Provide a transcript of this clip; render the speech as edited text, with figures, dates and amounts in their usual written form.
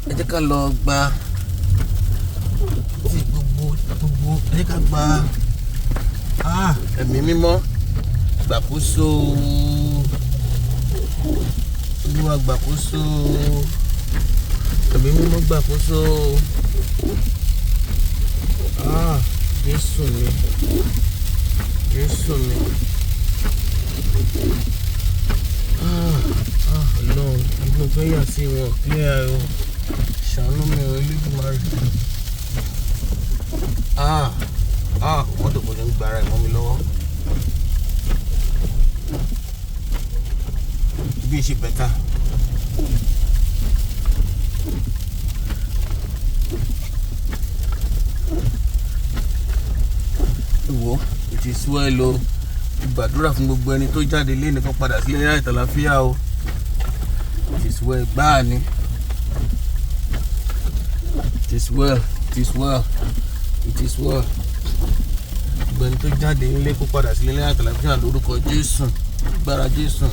ẹ jẹ́ ká lọ gba tí gbogbo ẹ jẹ́ ká gba ẹ̀mí mímọ́ gbàkóso Olúwa gbàkóso ẹ̀mí mímọ́ gbàkóso Jésù mi Ọlọ́run inú fẹ́ yà sí wọn clear o ṣàánú mi ò Olódùmarè wọ́n tó bọ̀ ní gbára ìmọ̀ mi lọ́wọ́ bí ṣe bẹ́tà ìwọ it is well o gbàdúrà fún gbogbo ẹni tó jáde lé nìkan padà sílé ní àìtàláfíà o it is well gbáà ni it is well gbogbo ẹni tó jáde nílé kó padà sílé ní àìtàláfíà lórúkọ Jésù gbára Jésù